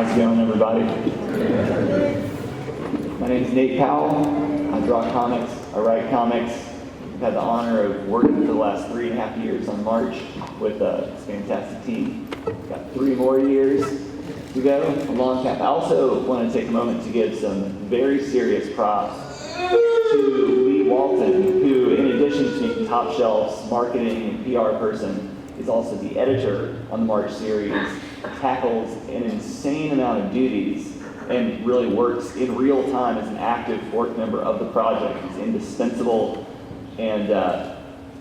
How's it going, everybody? My name is Nate Powell. I draw comics, I write comics. I've had the honor of working for the last 3.5 years on March with this fantastic team. Got 3 more years to go, a long cap. I also want to take a moment to give some very serious props to Lee Walton, who, in addition to being Top Shelf's marketing and PR person, is also the editor on the March series, tackles an insane amount of duties, and really works in real time as an active work member of the project. He's indispensable and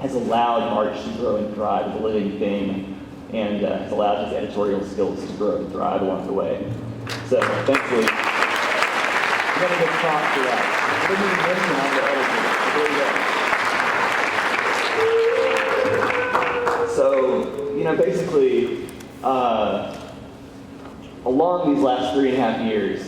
has allowed March to grow and thrive as a living thing, and has allowed his editorial skills to grow and thrive along the way. So, thankfully, I'm going to give props for that. I didn't even mention I'm the editor. So, basically, along these last 3.5 years,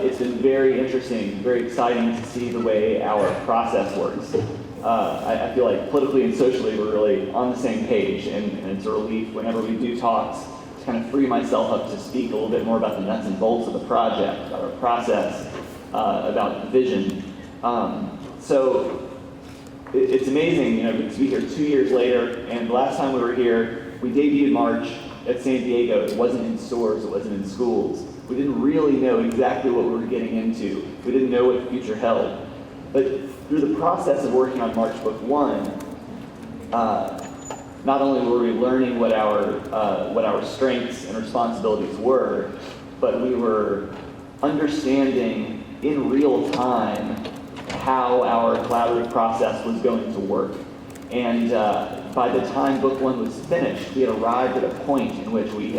it's been very interesting, very exciting to see the way our process works. I feel like politically and socially we're really on the same page, and it's a relief whenever we do talks to kind of free myself up to speak a little bit more about the nuts and bolts of the project, about our process, about the vision. So it's amazing, to be here 2 years later, and the last time we were here, we debuted March at San Diego. It wasn't in stores, it wasn't in schools. We didn't really know exactly what we were getting into. We didn't know what the future held. But through the process of working on March Book 1, not only were we learning what our strengths and responsibilities were, but we were understanding in real time how our collaborative process was going to work. And by the time Book 1 was finished, we had arrived at a point in which we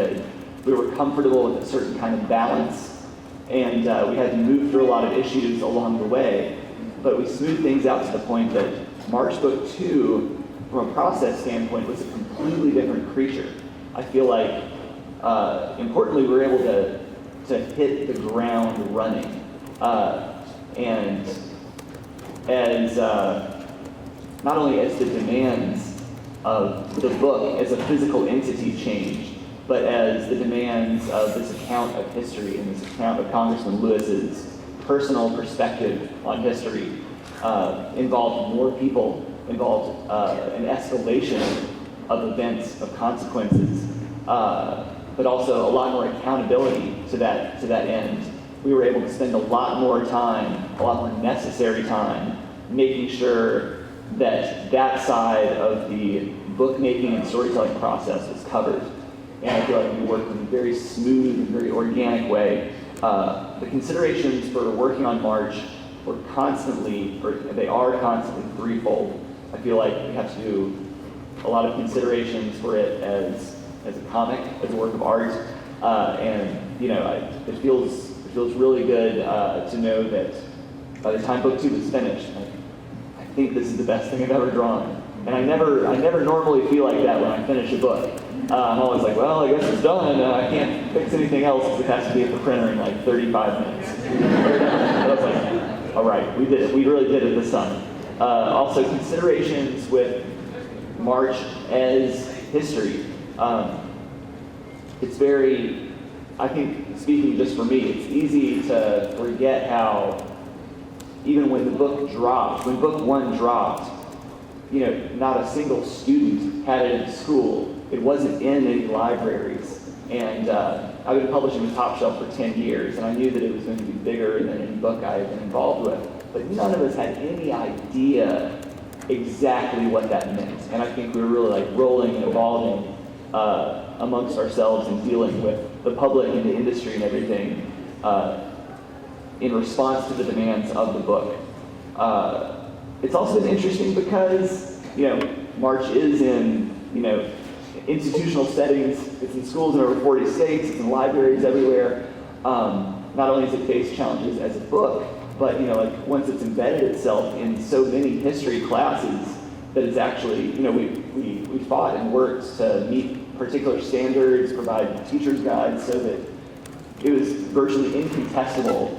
were comfortable with a certain kind of balance, and we had to move through a lot of issues along the way, but we smoothed things out to the point that March Book 2, from a process standpoint, was a completely different creature. I feel like, importantly, we were able to hit the ground running, and as not only as the demands of the book as a physical entity changed, but as the demands of this account of history and this account of Congressman Lewis's personal perspective on history involved more people, involved an escalation of events, of consequences, but also a lot more accountability to that end. We were able to spend a lot more time, a lot more necessary time, making sure that side of the bookmaking and storytelling process was covered. And I feel like we worked in a very smooth and very organic way. The considerations for working on March were they are constantly threefold. I feel like we have to do a lot of considerations for it as a comic, as a work of art, and it feels really good to know that by the time Book 2 was finished, I think this is the best thing I've ever drawn. And I never normally feel like that when I finish a book. I'm always like, well, I guess it's done. I can't fix anything else because it has to be at the printer in like 35 minutes. I was like, all right, we did it. We really did it this time. Also, considerations with March as history. It's very, I think, speaking just for me, it's easy to forget how, even when the book dropped, when Book 1 dropped, not a single student had it in school. It wasn't in any libraries. And I've been publishing with Top Shelf for 10 years, and I knew that it was going to be bigger than any book I had been involved with. But none of us had any idea exactly what that meant. And I think we were really rolling and evolving amongst ourselves and dealing with the public and the industry and everything in response to the demands of the book. It's also been interesting because, March is in, institutional settings. It's in schools in over 40 states. It's in libraries everywhere. Not only does it face challenges as a book, but, once it's embedded itself in so many history classes that it's actually, we fought and worked to meet particular standards, provide teacher's guides so that it was virtually incontestable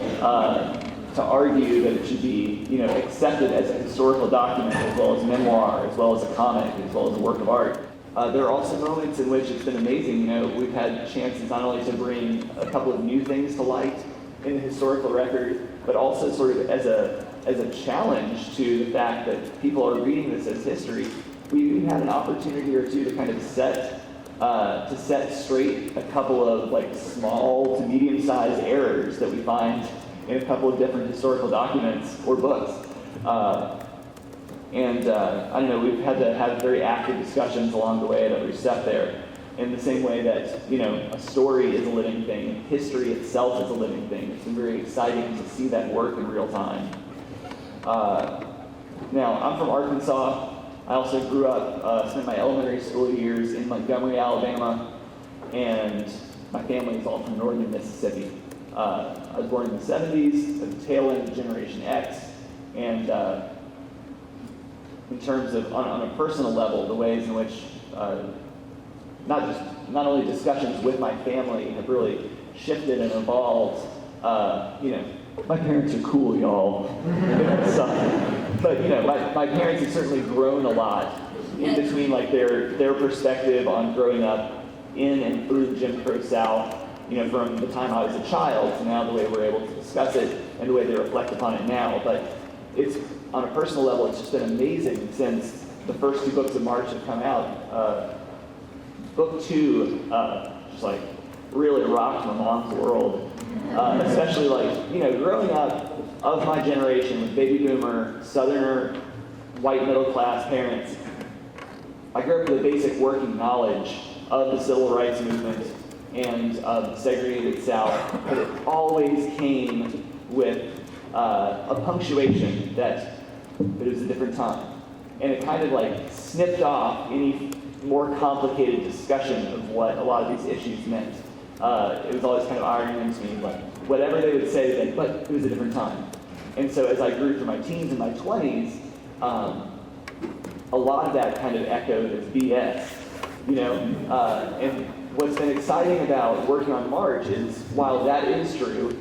to argue that it should be, accepted as a historical document, as well as memoir, as well as a comic, as well as a work of art. There are also moments in which it's been amazing. You know, we've had chances not only to bring a couple of new things to light in the historical record, but also sort of as a challenge to the fact that people are reading this as history. We even had an opportunity or two to kind of set straight a couple of like small to medium-sized errors that we find in a couple of different historical documents or books. I don't know, we've had to have very active discussions along the way at every step there. In the same way that, you know, a story is a living thing, history itself is a living thing. It's been very exciting to see that work in real time. Now, I'm from Arkansas. I also grew up, spent my elementary school years in Montgomery, Alabama, and my family is all from northern Mississippi. I was born in the 70s, at the tail end of Generation X, and in terms of, on a personal level, the ways in which not only discussions with my family have really shifted and evolved. You know, my parents are cool, y'all. But you know, my parents have certainly grown a lot in between like their perspective on growing up in and through the Jim Crow South. You know, from the time I was a child to now, the way we're able to discuss it and the way they reflect upon it now. But it's on a personal level, it's just been amazing since the first two books of March have come out. Book 2 just like really rocked my mom's world, especially like, you know, growing up of my generation with baby boomer, southerner, white middle class parents. I grew up with a basic working knowledge of the civil rights movement and of the segregated South, but it always came with a punctuation that it was a different time. And it kind of like snipped off any more complicated discussion of what a lot of these issues meant. It was always kind of ironing to me, like whatever they would say, then, but it was a different time. And so as I grew through my teens and my 20s, a lot of that kind of echoed as BS, you know. And what's been exciting about working on March is, while that is true,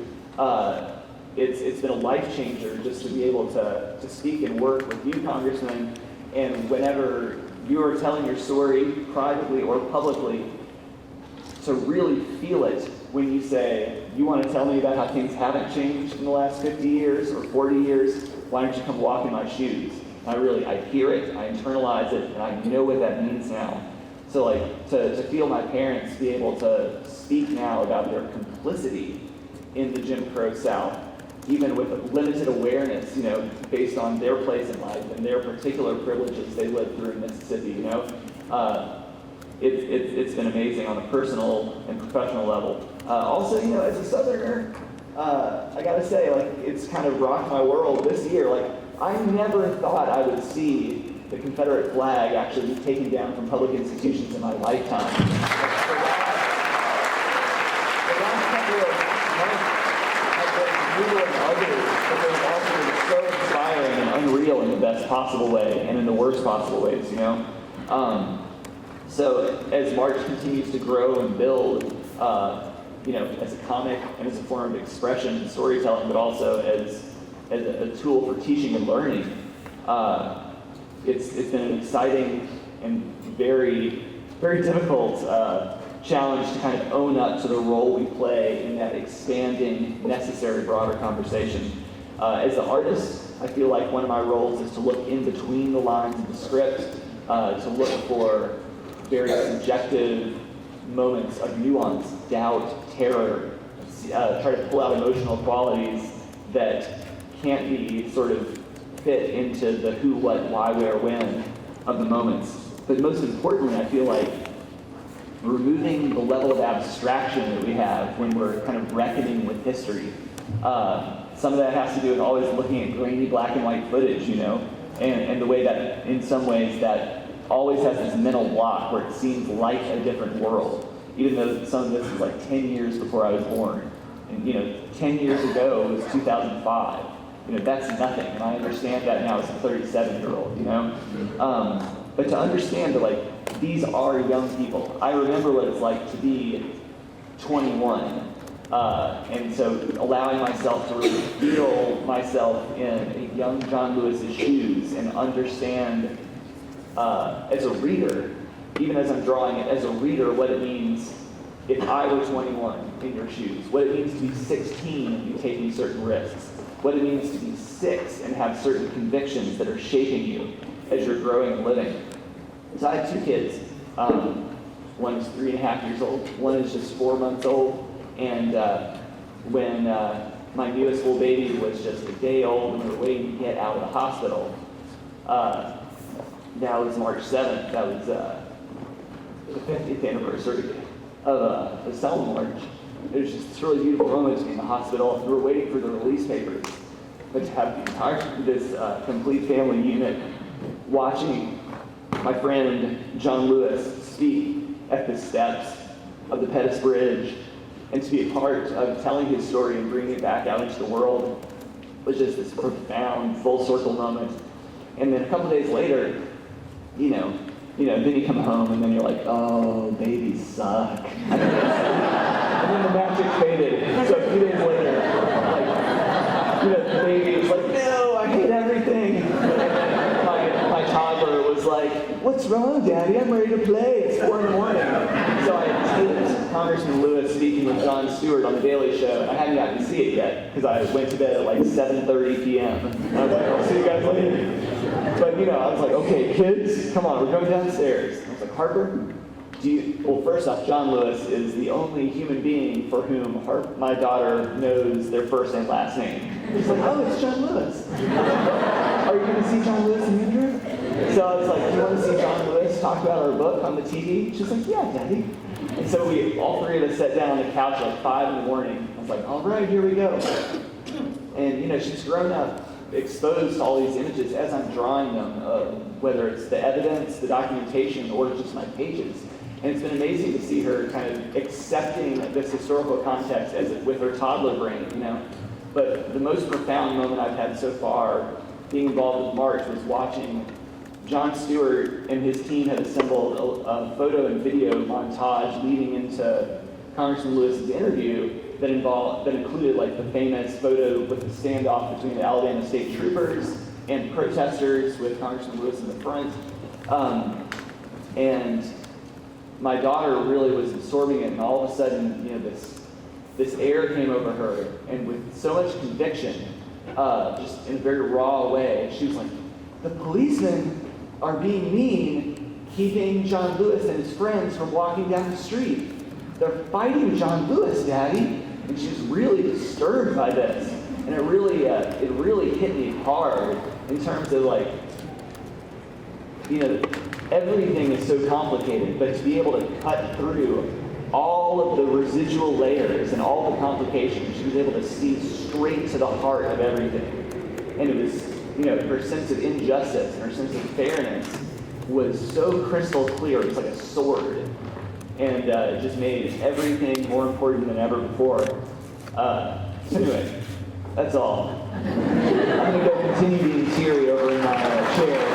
it's been a life changer just to be able to speak and work with you, Congressman, and whenever you are telling your story privately or publicly, to really feel it when you say, you want to tell me about how things haven't changed in the last 50 years or 40 years, why don't you come walk in my shoes? I hear it, I internalize it, and I know what that means now. So like, to feel my parents be able to speak now about their complicity in the Jim Crow South, even with limited awareness, you know, based on their place in life and their particular privileges they lived through in Mississippi, you know. It's been amazing on a personal and professional level. Also, you know, as a Southerner, I gotta say, like, it's kind of rocked my world this year. Like, I never thought I would see the Confederate flag actually be taken down from public institutions in my lifetime. The last couple of months have been brutal and ugly, but they've also been so inspiring and unreal in the best possible way and in the worst possible ways, you know? So as March continues to grow and build, you know, as a comic and as a form of expression and storytelling, but also as a tool for teaching and learning, it's been an exciting and very, very difficult challenge to kind of own up to the role we play in that expanding, necessary, broader conversation. As an artist, I feel like one of my roles is to look in between the lines of the script, to look for very subjective moments of nuance, doubt, terror, try to pull out emotional qualities that can't be sort of fit into the who, what, why, where, when of the moments. But most importantly, I feel like removing the level of abstraction that we have when we're kind of reckoning with history. Some of that has to do with always looking at grainy black and white footage, you know, and the way that, in some ways, that always has this mental block where it seems like a different world, even though some of this is like 10 years before I was born. And, you know, 10 years ago it was 2005. You know, that's nothing, and I understand that now as a 37-year-old, you know? But to understand that, like, these are young people. I remember what it's like to be 21. And so allowing myself to really feel myself in a young John Lewis's shoes and understand, as a reader, even as I'm drawing it, as a reader, what it means if I were 21 in your shoes, what it means to be 16 and be taking certain risks, what it means to be 6 and have certain convictions that are shaping you as you're growing and living. So I have 2 kids. One is 3.5 years old. One is just 4 months old. And when my newest little baby was just a day old and we were waiting to get out of the hospital, that was March 7th. That was the 50th anniversary of the Selma March. It was just this really beautiful moment to be in the hospital. We were waiting for the release papers, but to have this complete family unit watching my friend John Lewis speak at the steps of the Pettus Bridge, and to be a part of telling his story and bringing it back out into the world was just this profound full circle moment. And then a couple days later, then you come home and then you're like, oh, babies suck. And then the magic faded. So a few days later, the baby was like, no, I hate everything. My toddler was like, what's wrong, Daddy? I'm ready to play. It's 4 in the morning. So I taped Congressman Lewis speaking with Jon Stewart on The Daily Show, and I hadn't gotten to see it yet because I went to bed at like 7:30 p.m. And I was like, I'll see you guys later. But I was like, okay, kids, come on, we're going downstairs. And I was like, Harper, well, first off, John Lewis is the only human being for whom my daughter knows their first and last name. She's like, oh, it's John Lewis. Are you going to see John Lewis in the interim? So I was like, do you want to see John Lewis talk about our book on the TV? She's like, yeah, Daddy. And so all 3 of us sat down on the couch at like 5 in the morning. I was like, all right, here we go. And, she's grown up exposed to all these images as I'm drawing them, whether it's the evidence, the documentation, or just my pages. And it's been amazing to see her kind of accepting this historical context with her toddler brain, But the most profound moment I've had so far being involved with March was watching Jon Stewart and his team had assembled a photo and video montage leading into Congressman Lewis's interview that included like the famous photo with the standoff between the Alabama state troopers and protesters with Congressman Lewis in the front. And my daughter really was absorbing it, and all of a sudden, this air came over her, and with so much conviction, just in a very raw way, she was like, the policemen are being mean, keeping John Lewis and his friends from walking down the street. They're fighting John Lewis, Daddy. And she was really disturbed by this. And it really hit me hard in terms of everything is so complicated, but to be able to cut through all of the residual layers and all the complications, she was able to see straight to the heart of everything. And it was, her sense of injustice and her sense of fairness was so crystal clear. It was like a sword. And it just made everything more important than ever before. So anyway, that's all. I'm going to go continue being teary over in my chair.